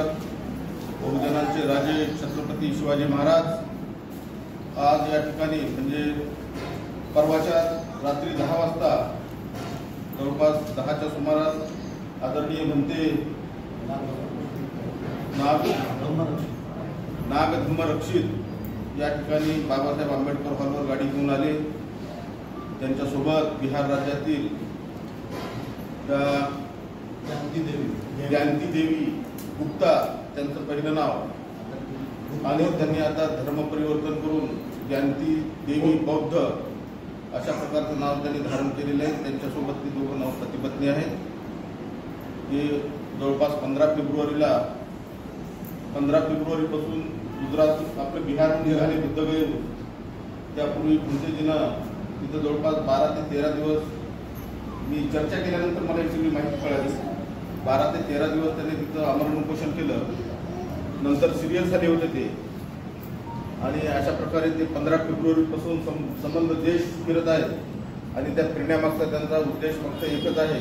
बहुजनांचे राजे छत्रपती शिवाजी महाराज आज या ठिकाणी म्हणजे परवाच्या रात्री 10 वाजता जवळपास 10च्या सुमारास आदरणीय म्हणते नागधर्मरक्षित या ठिकाणी बाबासाहेब आंबेडकर हॉलवर गाडी घेऊन आले। त्यांच्यासोबत बिहार राज्यातील जानकी देवी गुप्ता त्यांचं पहिलं नाव आणि त्यांनी आता धर्म परिवर्तन करून जानकी देवी बौद्ध अशा प्रकारचं नाव त्यांनी धारण केलेलं आहे। त्यांच्यासोबत ती दोघं नवपती पत्नी आहेत। ते जवळपास 15 फेब्रुवारीपासून गुजरात आपलं बिहार निघाले बुद्धगया। त्यापूर्वी भंतेजीनं तिथं जवळपास 12 ते 13 दिवस मी चर्चा केल्यानंतर मला सगळी माहिती कळाली। 12 ते 13 दिवस त्यांनी तिथं आमरण उपोषण केलं। नंतर सिरियस झाले होते ते आणि अशा प्रकारे ते 15 फेब्रुवारीपासून संबंध देश फिरत आहेत आणि त्या फिरण्यामागचा त्यांचा उद्देश फक्त एकच आहे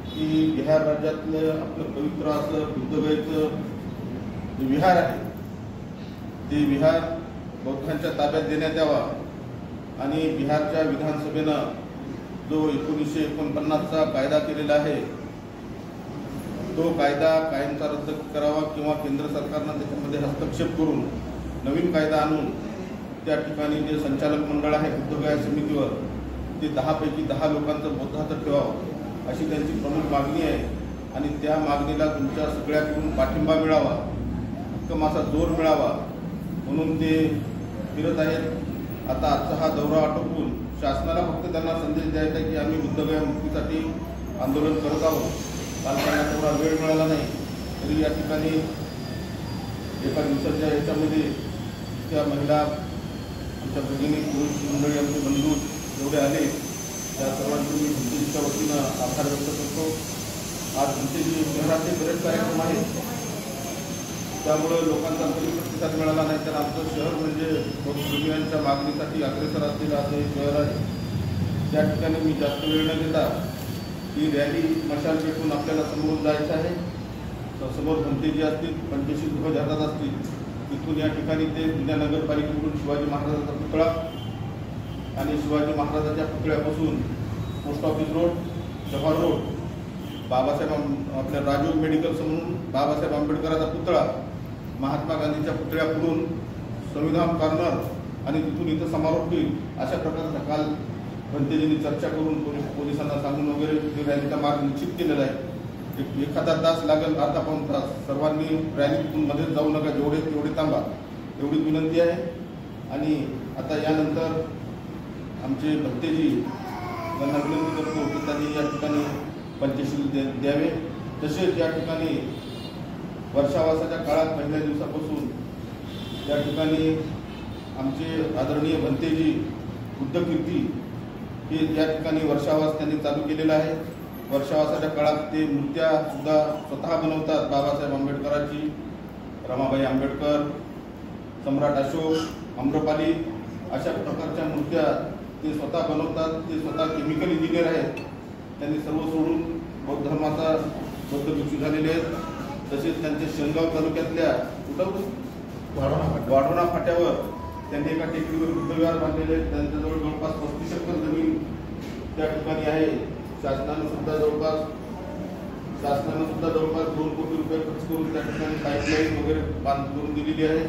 की बिहार राज्यातलं आपलं पवित्र असं बुद्धगयेचं जे विहार आहे ते विहार बौद्धांच्या ताब्यात देण्यात यावा आणि बिहारच्या विधानसभेनं जो 1949चा कायदा केलेला आहे तो कायदा कायमचा रद्द करावा किंवा केंद्र सरकारनं त्याच्यामध्ये हस्तक्षेप करून नवीन कायदा आणून त्या ठिकाणी जे संचालक मंडळ आहे बुद्धगया समितीवर ते 10 पैकी 10 लोकांचं बौद्धाचं ठेवावं अशी त्यांची प्रमुख मागणी आहे आणि त्या मागणीला तुमच्या सगळ्याकडून पाठिंबा मिळावा, भक्कम असा जोर मिळावा म्हणून ते फिरत आहेत। आता आजचा हा दौरा आटोपून शासनाला फक्त त्यांना संदेश द्यायचा की आम्ही बुद्धगया मुक्तीसाठी आंदोलन करत आहोत। काल त्यांना तेवढा वेळ मिळाला नाही तरी या ठिकाणी एका दिवसाच्या याच्यामध्ये त्या महिला आमच्या भगिनी पुरुष मंडळी आमचे बंधू एवढे आले त्या सर्वांचे मी भंतेजीच्या वतीनं आभार व्यक्त करतो। आज भंतेजी शहराचे बरेच कार्यक्रम आहेत त्यामुळे लोकांचा कधी प्रतिसाद मिळाला नाही तर आमचं शहर म्हणजे बौद्धियांच्या मागणीसाठी अग्रेसर असलेलं असं हे शहर आहे। त्या ठिकाणी मी जास्त वेळ न देता ही रॅली मशाल पेटून आपल्याला समोरून जायचं आहे। समोर भंतेजी असतील, पंचशील ध्वज हातात असतील, तिथून या ठिकाणी ते जुन्या नगरपालिकेकडून शिवाजी महाराजांचा पुतळा आणि शिवाजी महाराजांच्या पुतळ्यापासून post office road, Jawhar road, Babasaheb आपल्या राजू मेडिकल समोरून बाबासाहेब आंबेडकरांचा पुतळा, महात्मा गांधीच्या पुतळ्याकडून संविधान कॉर्नर आणि तिथून इथं समारोप होईल अशा प्रकारचा काल भंतेजींनी चर्चा करून पोलिसांना सांगून वगैरे ते रॅलीचा मार्ग निश्चित केलेला आहे। एखादा तास लागेल, अर्धा पाऊण तास, सर्वांनी रॅलीतून मध्येच जाऊ नका, जेवढे तेवढे थांबा एवढी विनंती आहे। आणि आता यानंतर आमचे भंतेजी यांना विनंती करतो की त्यांनी या ठिकाणी पंचशील द्यावे। तसेच या ठिकाणी वर्षावासाच्या काळात पहिल्या दिवसापासून या ठिकाणी आमचे आदरणीय भंतेजी बुद्धकीर्ती हे या ठिकाणी वर्षावास त्यांनी चालू केलेला आहे। वर्षावासाच्या काळात ते मूर्त्या सुद्धा स्वतः बनवतात। बाबासाहेब आंबेडकरांची, रमाबाई आंबेडकर, सम्राट अशोक, आम्रपाली अशा प्रकारच्या मूर्त्या ते स्वतः बनवतात। ते स्वतः केमिकल इंजिनियर आहेत। त्यांनी सर्व सोडून बौद्ध धर्माचा बौद्ध भिक्षू झालेले आहेत। तसेच त्यांच्या शेंगाव तालुक्यातल्या वाढोणा फाट्यावर त्यांनी एका टेकडीवर बुद्धविहार बांधलेले आहेत। त्यांच्याजवळ जवळपास 35 एकर जमीन त्या ठिकाणी आहे। शासनानं सुद्धा जवळपास 2 कोटी रुपये खर्च करून त्या ठिकाणी पाईपलाईन वगैरे बांधून दिलेली आहे।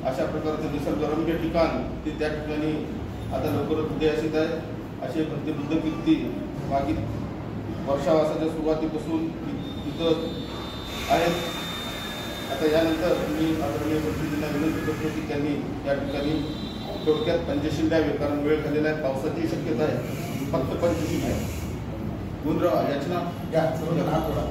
अशा प्रकारचं निसर्गरम्य ठिकाण ते त्या ठिकाणी आता लवकरच उदयास येत आहे। असे भंते बुद्धकीर्ती मागील वर्षावासाच्या सुरुवातीपासून तिथं आहेत। आता यानंतर मी आदरणीय भंतेजींना विनंती करतो की त्यांनी या ठिकाणी थोडक्यात पंचशील द्यावे, कारण वेळ झालेला आहे, पावसाची शक्यता आहे। फक्त पंचशील आहे। गुणराव याचना या सर्व हात जोडा।